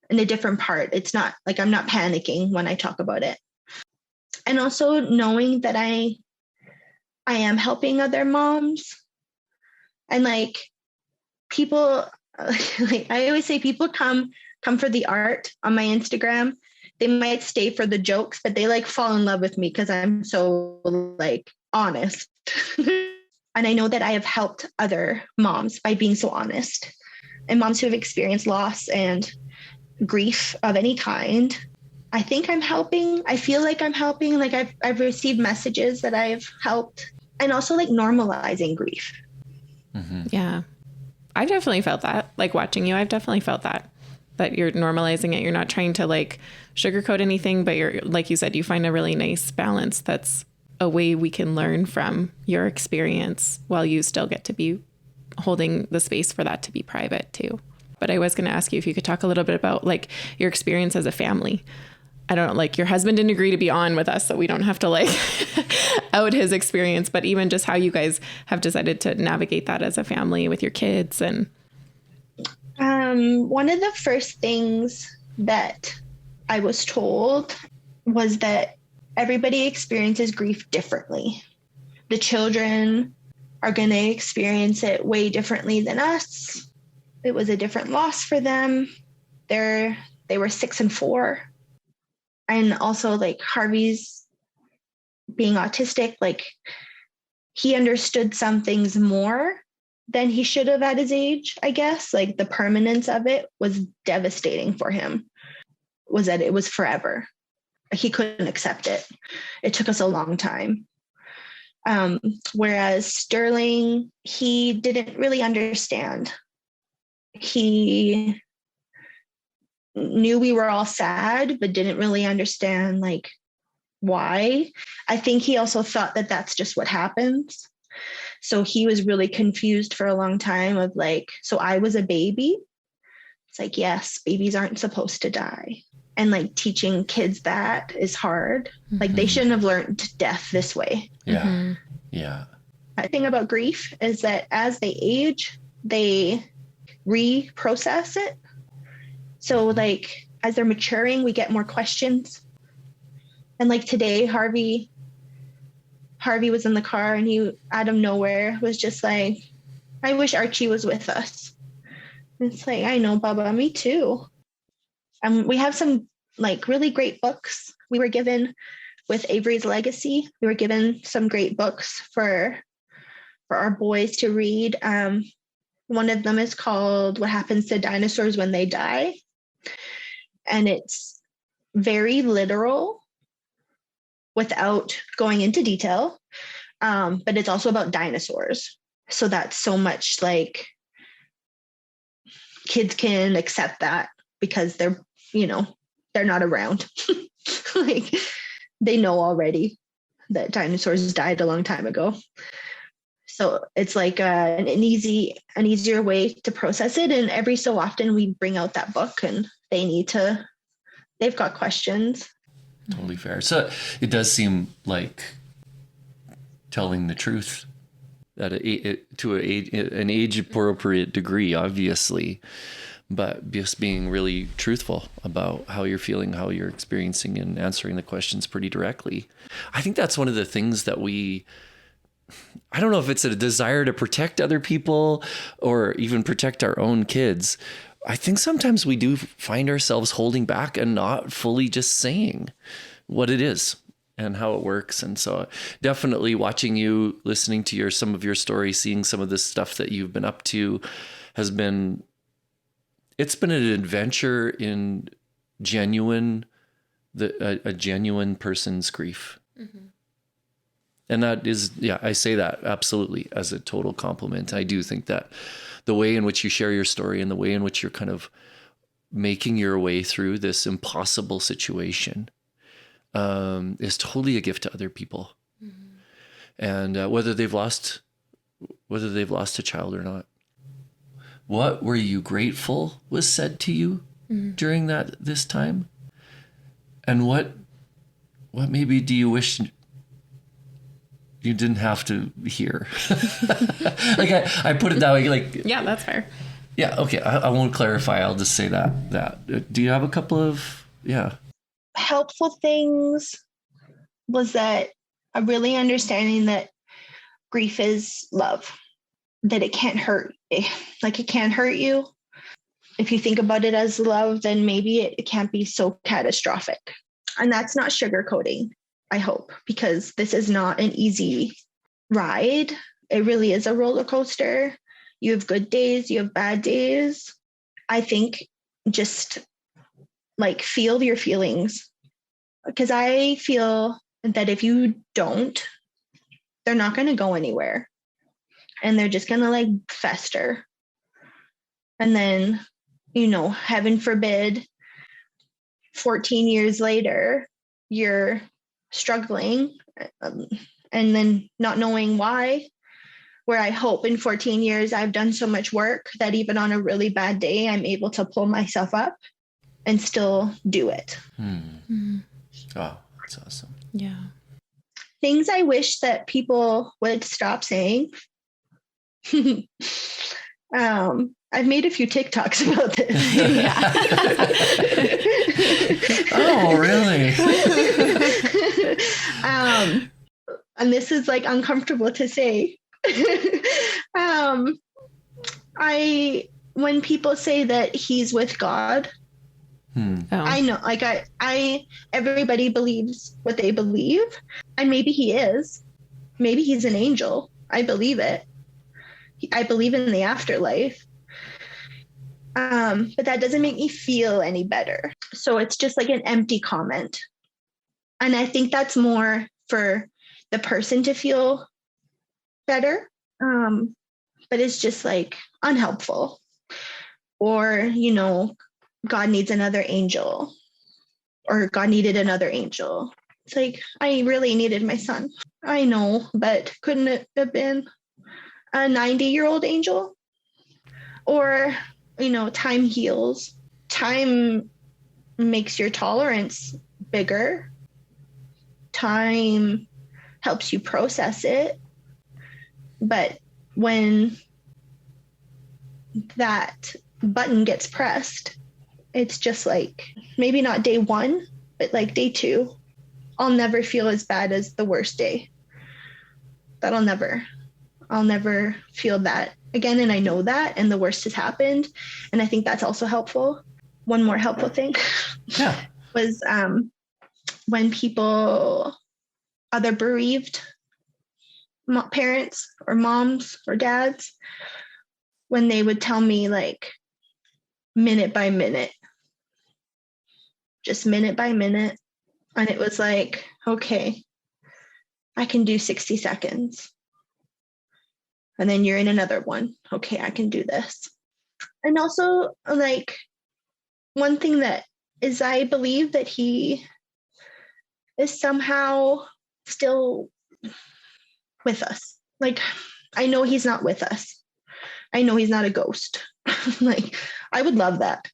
in a different part. It's not like I'm not panicking when I talk about it. And also knowing that I am helping other moms, and like people, like I always say, people come for the art on my Instagram. They might stay for the jokes, but they like fall in love with me because I'm so like honest. And I know that I have helped other moms by being so honest, and moms who have experienced loss and grief of any kind. I think I'm helping. I feel like I'm helping. Like I've received messages that I've helped, and also like normalizing grief. Yeah. I've definitely felt that. Like watching you, I've definitely felt that you're normalizing it. You're not trying to like sugarcoat anything, but you're, like you said, you find a really nice balance. That's a way we can learn from your experience while you still get to be holding the space for that to be private too. But I was going to ask you if you could talk a little bit about like your experience as a family. I don't know, like your husband didn't agree to be on with us, so we don't have to like out his experience, but even just how you guys have decided to navigate that as a family with your kids. And one of the first things that I was told was that everybody experiences grief differently. The children are going to experience it way differently than us. It was a different loss for them. They were 6 and 4. And also like Harvey's being autistic, like he understood some things more than he should have at his age, I guess. Like the permanence of it was devastating for him, was that it was forever. He couldn't accept it. It took us a long time. Whereas Sterling, he didn't really understand. He knew we were all sad, but didn't really understand like why. I think he also thought that that's just what happens. So he was really confused for a long time of like, so I was a baby. It's like, yes, babies aren't supposed to die. And like teaching kids that is hard. Like they shouldn't have learned death this way. Yeah. Yeah. The thing about grief is that as they age, they reprocess it. So like as they're maturing, we get more questions. And like today, Harvey was in the car and he out of nowhere was just like, I wish Archie was with us. And it's like, I know, Baba, me too. We have some like really great books. We were given with Avery's Legacy. We were given some great books for our boys to read. One of them is called What Happens to Dinosaurs When They Die. And it's very literal without going into detail. But it's also about dinosaurs. So that's so much like kids can accept that because they're not around. Like they know already that dinosaurs died a long time ago. So it's like an easier way to process it. And every so often we bring out that book and they've got questions. Totally fair. So it does seem like telling the truth to an age appropriate degree, obviously, but just being really truthful about how you're feeling, how you're experiencing, and answering the questions pretty directly. I think that's one of the things that I don't know if it's a desire to protect other people or even protect our own kids. I think sometimes we do find ourselves holding back and not fully just saying what it is and how it works. And so definitely watching you, listening to some of your stories, seeing some of this stuff that you've been up to it's been an adventure in a genuine person's grief. Mm-hmm. And that is, I say that absolutely as a total compliment. I do think that the way in which you share your story and the way in which you're kind of making your way through this impossible situation is totally a gift to other people. Mm-hmm. And whether they've lost a child or not. What were you grateful was said to you during this time? And what maybe do you wish you didn't have to hear? Like I put it that way, like, yeah, that's fair. Yeah. Okay. I won't clarify. I'll just say that. Do you have a couple of, helpful things was that a really understanding that grief is love, that it can't hurt. Like it can't hurt you. If you think about it as love, then maybe it can't be so catastrophic. And that's not sugarcoating, I hope, because this is not an easy ride. It really is a roller coaster. You have good days, you have bad days. I think just like feel your feelings, because I feel that if you don't, they're not going to go anywhere and they're just going to like fester. And then, heaven forbid, 14 years later, you're struggling and then not knowing why. Where I hope in 14 years, I've done so much work that even on a really bad day, I'm able to pull myself up and still do it. Oh, that's awesome. Yeah. Things I wish that people would stop saying. I've made a few TikToks about this. Oh, really? And this is like uncomfortable to say. When people say that he's with God, I know, like everybody believes what they believe, and maybe he is. Maybe he's an angel. I believe it. I believe in the afterlife. But that doesn't make me feel any better. So it's just like an empty comment. And I think that's more for the person to feel better. But it's just like unhelpful. Or, God needs another angel, or God needed another angel. It's like, I really needed my son. I know, but couldn't it have been a 90-year-old angel? Or, time heals. Time makes your tolerance bigger. Time helps you process it. But when that button gets pressed, it's just like, maybe not day one, but like day two, I'll never feel as bad as the worst day. I'll never feel that again. And I know that, and the worst has happened. And I think that's also helpful. One more helpful thing was when people, other bereaved parents or moms or dads, when they would tell me like minute by minute, just minute by minute. And it was like, okay, I can do 60 seconds. And then you're in another one. Okay, I can do this. And also, like, one thing that is, I believe that he is somehow still with us. Like, I know he's not with us. I know he's not a ghost. Like, I would love that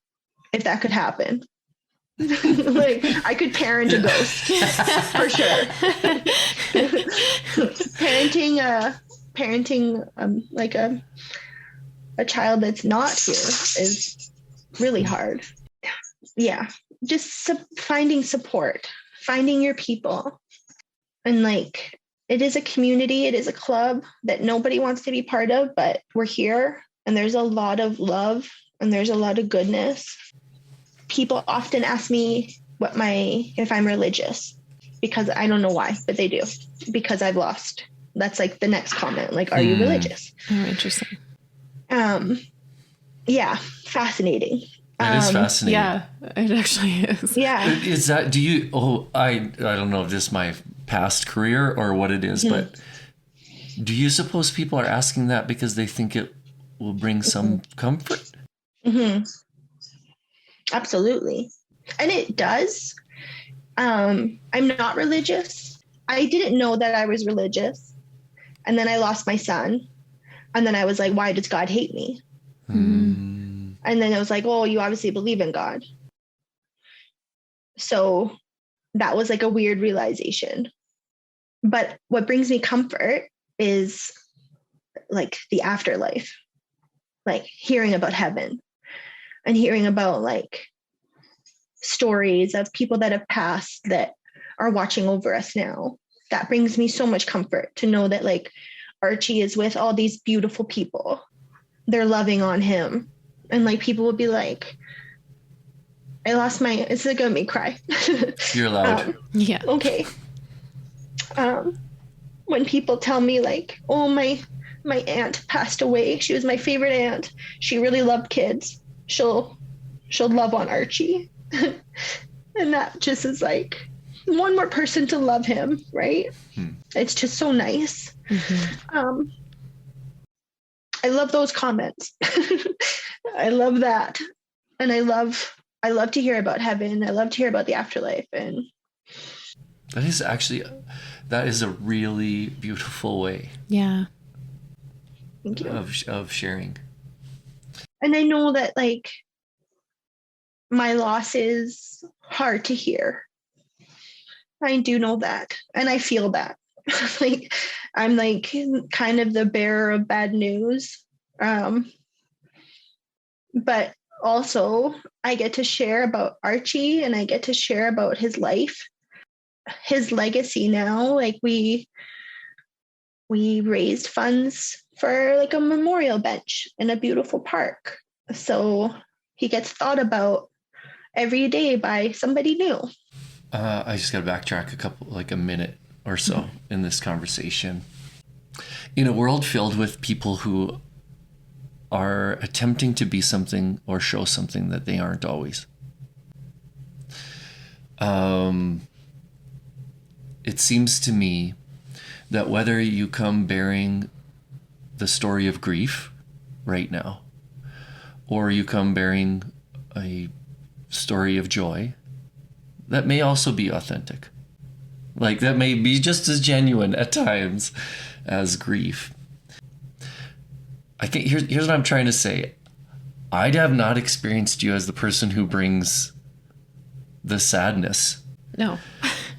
if that could happen. Like, I could parent a ghost for sure. Parenting like a child that's not here is really hard. Yeah, just finding support, finding your people. And like, it is a community, it is a club that nobody wants to be part of, but we're here, and there's a lot of love and there's a lot of goodness. People often ask me if I'm religious, because I don't know why, but they do, because I've lost. That's like the next comment. Like, are you religious? Oh, interesting. Yeah. Fascinating. That is fascinating. Yeah, it actually is. Yeah. Is that, I don't know if this is my past career or what it is, but do you suppose people are asking that because they think it will bring some comfort? Absolutely. And it does. I'm not religious. I didn't know that I was religious. And then I lost my son. And then I was like, why does God hate me? Mm. And then it was like, oh, you obviously believe in God. So that was like a weird realization. But what brings me comfort is like the afterlife, like hearing about heaven and hearing about like stories of people that have passed that are watching over us now. That brings me so much comfort to know that like Archie is with all these beautiful people. They're loving on him. And like people will be like, it's like gonna make me cry. You're allowed. Yeah. Okay. When people tell me like, oh, my aunt passed away. She was my favorite aunt. She really loved kids. She'll love on Archie. And that just is like one more person to love him, right? It's just so nice. I love those comments. I love that. And I love to hear about heaven. I love to hear about the afterlife. And that is a really beautiful way Yeah. thank you. of sharing. And I know that like my loss is hard to hear. I do know that. And I feel that. Like I'm like kind of the bearer of bad news. But also I get to share about Archie and I get to share about his life, his legacy now. Like we raised funds for like a memorial bench in a beautiful park. So he gets thought about every day by somebody new. I just got to backtrack a minute or so in this conversation. In a world filled with people who are attempting to be something or show something that they aren't always. It seems to me that whether you come bearing the story of grief right now, or you come bearing a story of joy, that may also be authentic. Like that may be just as genuine at times as grief. I think here's what I'm trying to say. I have not experienced you as the person who brings the sadness. No.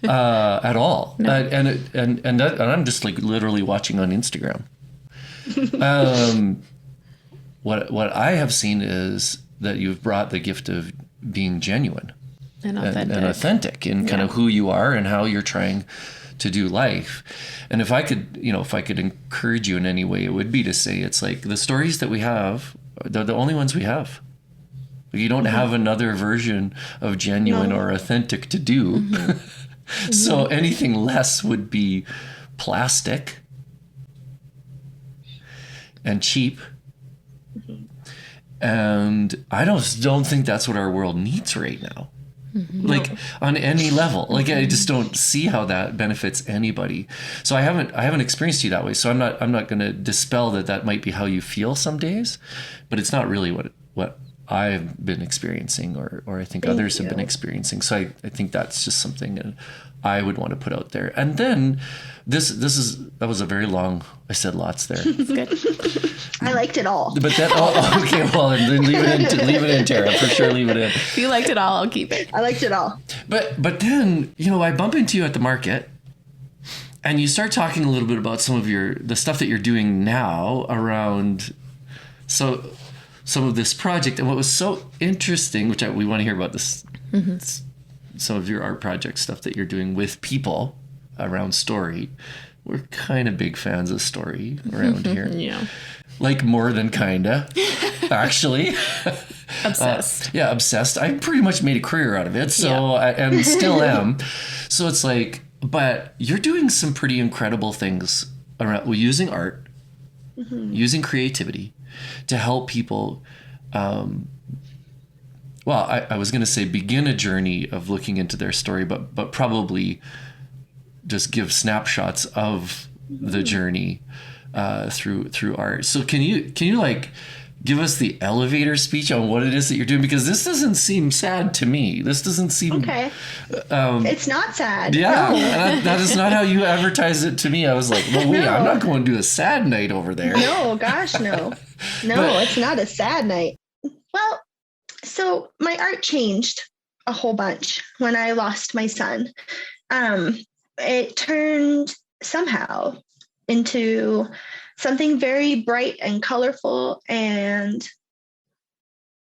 At all. No. And I'm just like literally watching on Instagram. What I have seen is that you've brought the gift of being genuine And authentic. in kind of who you are and how you're trying to do life. And if I could encourage you in any way, it would be to say it's like the stories that we have, they're the only ones we have. You don't have another version of genuine or authentic to do. So anything less would be plastic and cheap. And I don't think that's what our world needs right now. Like on any level. Like I just don't see how that benefits anybody. So I haven't experienced you that way. So I'm not going to dispel that might be how you feel some days, but it's not really what I've been experiencing or I think others have been experiencing. So I think that's just something that I would want to put out there. And then that was a very long, I said lots there. Good. I liked it all. But that, okay, well, then leave it in, Tara, for sure, leave it in. If you liked it all, I'll keep it. I liked it all. But then, I bump into you at the market and you start talking a little bit about some of the stuff that you're doing now around some of this project. And what was so interesting, which we want to hear about this, some of your art project stuff that you're doing with people around story. We're kind of big fans of story around here. Yeah. Like more than kinda, actually. Obsessed. Yeah, obsessed. I pretty much made a career out of it, so and still am. So it's like, but you're doing some pretty incredible things around using art, using creativity to help people. Well, I was going to say begin a journey of looking into their story, but probably just give snapshots of the journey through art. So can you like give us the elevator speech on what it is that you're doing? Because this doesn't seem sad to me. This doesn't seem... Okay. It's not sad. Yeah, No. that is not how you advertised it to me. I was like, well, wait, I'm not going to do a sad night over there. No, gosh, no. No, it's not a sad night. Well, so my art changed a whole bunch when I lost my son. It turned somehow into something very bright and colorful and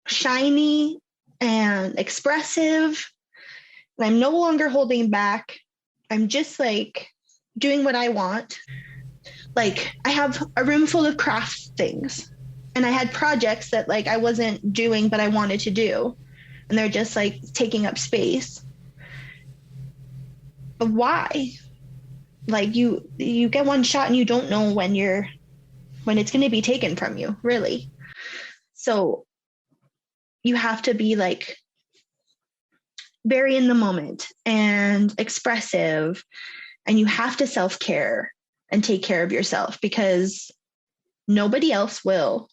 shiny and expressive. And I'm no longer holding back. I'm just like doing what I want. Like I have a room full of craft things, and I had projects that like I wasn't doing, but I wanted to do. And they're just like taking up space. But why? Like you get one shot and you don't know when it's going to be taken from you, really. So you have to be like very in the moment and expressive, and you have to self-care and take care of yourself because nobody else will.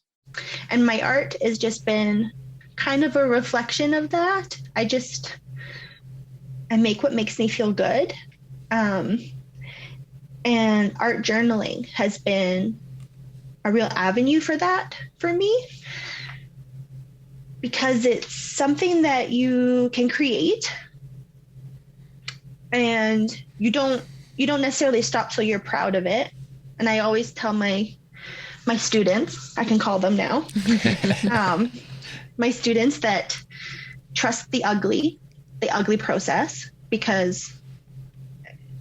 And my art has just been kind of a reflection of that. I make what makes me feel good. And art journaling has been a real avenue for that for me, because it's something that you can create and you don't necessarily stop till you're proud of it. And I always tell my students, I can call them now, my students, that trust the ugly process, because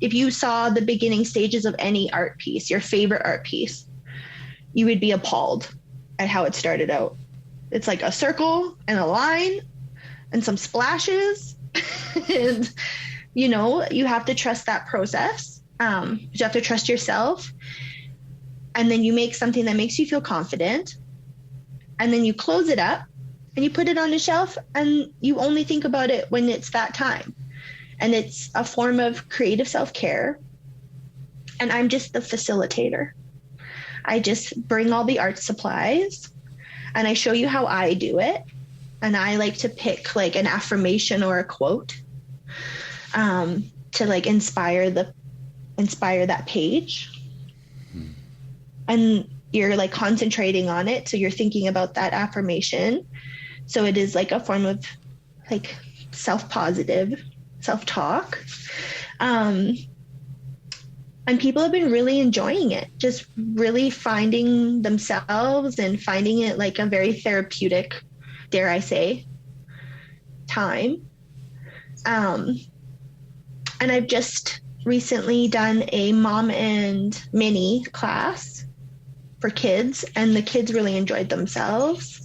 if you saw the beginning stages of any art piece, your favorite art piece, you would be appalled at how it started out. It's like a circle and a line and some splashes. And, you have to trust that process. You have to trust yourself. And then you make something that makes you feel confident. And then you close it up and you put it on a shelf, and you only think about it when it's that time. And it's a form of creative self-care. And I'm just the facilitator. I just bring all the art supplies and I show you how I do it. And I like to pick like an affirmation or a quote to like inspire that page. And you're like concentrating on it. So you're thinking about that affirmation. So it is like a form of like self-positive self-talk. And people have been really enjoying it, just really finding themselves and finding it like a very therapeutic, dare I say, time. And I've just recently done a mom and mini class for kids, and the kids really enjoyed themselves.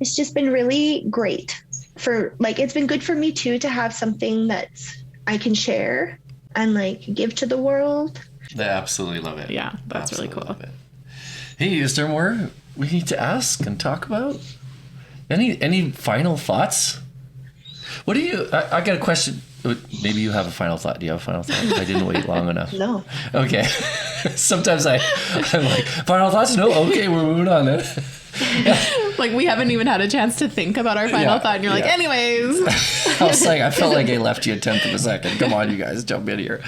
It's just been really great. It's been good for me too to have something that I can share and like give to the world. I absolutely love it. Yeah, that's really cool. Love it. Hey, is there more we need to ask and talk about? Any final thoughts? What do you? I got a question. Maybe you have a final thought. Do you have a final thought? I didn't wait long enough. No. Okay. Sometimes I'm like, final thoughts? No. Okay, we're moving on then. Like we haven't even had a chance to think about our final thought, and you're like, anyways. I felt like I left you a tenth of a second. Come on, you guys, jump in here.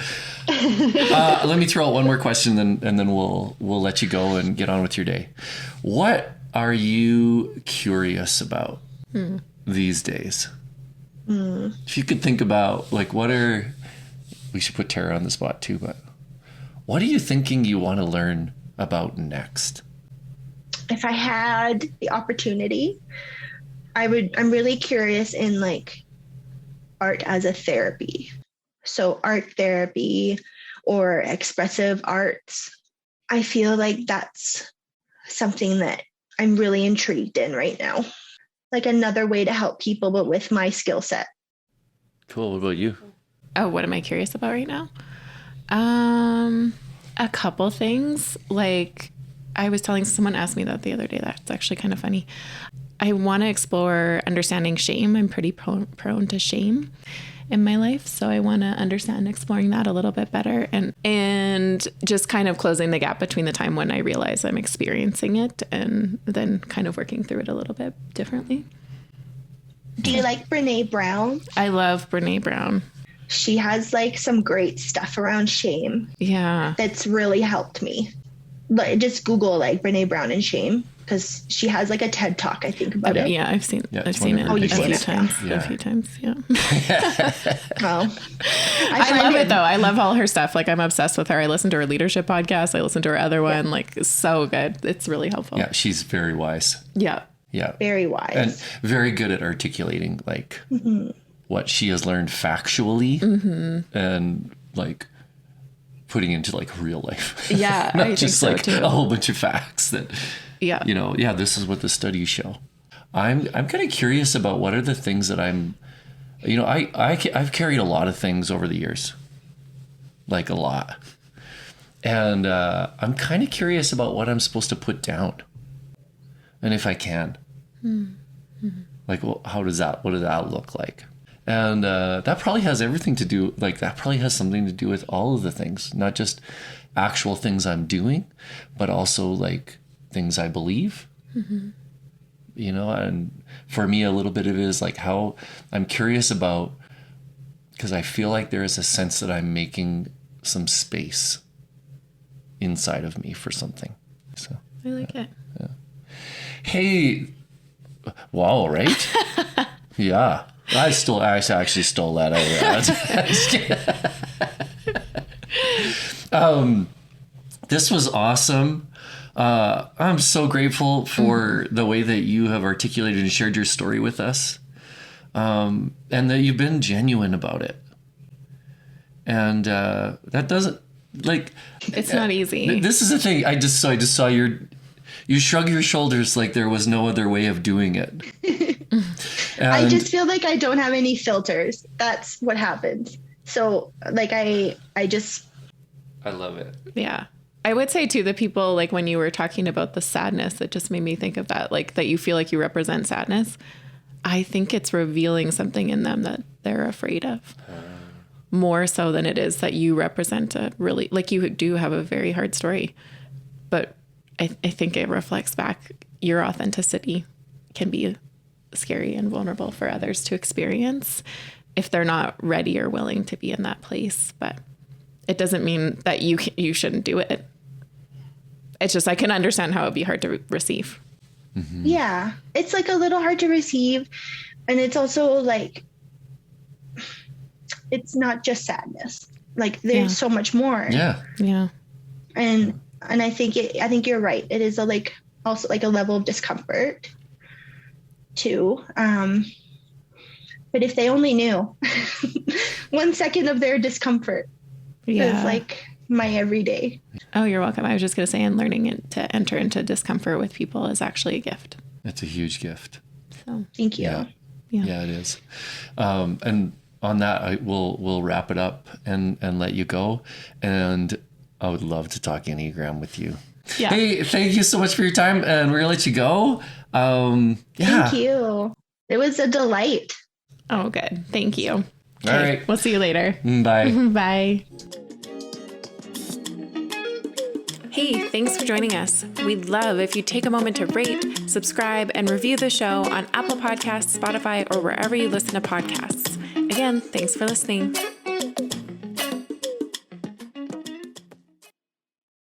Let me throw out one more question, and then we'll let you go and get on with your day. What are you curious about these days? If you could think about we should put Tara on the spot too, but what are you thinking you want to learn about next? If I had the opportunity, I'm really curious in like art as a therapy. So art therapy or expressive arts. I feel like that's something that I'm really intrigued in right now. Like another way to help people, but with my skill set. Cool. What about you? Oh, what am I curious about right now? A couple things. Like I was telling someone asked me that the other day. That's actually kind of funny. I want to explore understanding shame. I'm pretty prone to shame. in my life. So I want to understand exploring that a little bit better and just kind of closing the gap between the time when I realize I'm experiencing it and then kind of working through it a little bit differently. Do you like Brene Brown? I love Brene Brown. She has like some great stuff around shame. Yeah. That's really helped me. But just Google like Brene Brown and shame, because she has like a TED Talk, I think, about it. Yeah, I've seen it's it one of her a big few ones. times. Yeah. A few times, yeah. Well, I love it though. I love all her stuff. Like I'm obsessed with her. I listen to her leadership podcast. I listen to her other one. Like it's so good. It's really helpful. Yeah, she's very wise. Yeah. Yeah. very wise. And very good at articulating like what she has learned factually and like putting into like real life. Yeah, Not I think just so, like too. a whole bunch of facts that, Yeah. you know, yeah, this is what the studies show. I'm kind of curious about what are the things that I'm, you know, I've carried a lot of things over the years, like a lot. And I'm kind of curious about what I'm supposed to put down and if I can. Like, well, what does that look like? And that probably has everything to do, like that probably has something to do with all of the things, not just actual things I'm doing, but also like things I believe, you know, and for me, a little bit of it is like how I'm curious about, because I feel like there is a sense that I'm making some space inside of me for something. So, I like it. hey, wow, right? Yeah. I actually stole that out of that. This was awesome. I'm so grateful for the way that you have articulated and shared your story with us. And that you've been genuine about it. And that doesn't like It's not easy. This is the thing. I just saw you shrug your shoulders like there was no other way of doing it. I just feel like I don't have any filters. That's what happens. So like I love it. Yeah. I would say too, the people, like when you were talking about the sadness, it just made me think of that, like that you feel like you represent sadness. I think it's revealing something in them that they're afraid of. More so than it is that you represent a really, like you do have a very hard story. But I think it reflects back your authenticity can be scary and vulnerable for others to experience if they're not ready or willing to be in that place. But it doesn't mean that you shouldn't do it. It's just, I can understand how it'd be hard to receive. Yeah, it's like a little hard to receive. And it's also like, it's not just sadness. Like there's so much more. Yeah. Yeah. And I think you're right. It is also like a level of discomfort too. But if they only knew 1 second of their discomfort is like my everyday. Oh, you're welcome. I was just going to say, and learning to enter into discomfort with people is actually a gift. It's a huge gift. So Thank you. Yeah, it is. And on that, we'll wrap it up and let you go. And I would love to talk Enneagram with you. Yeah. Hey, thank you so much for your time, and we're gonna let you go. Yeah. Thank you. It was a delight. Oh, good. Thank you. All right. We'll see you later. Bye. Bye. Hey, thanks for joining us. We'd love if you take a moment to rate, subscribe, and review the show on Apple Podcasts, Spotify, or wherever you listen to podcasts. Again, thanks for listening.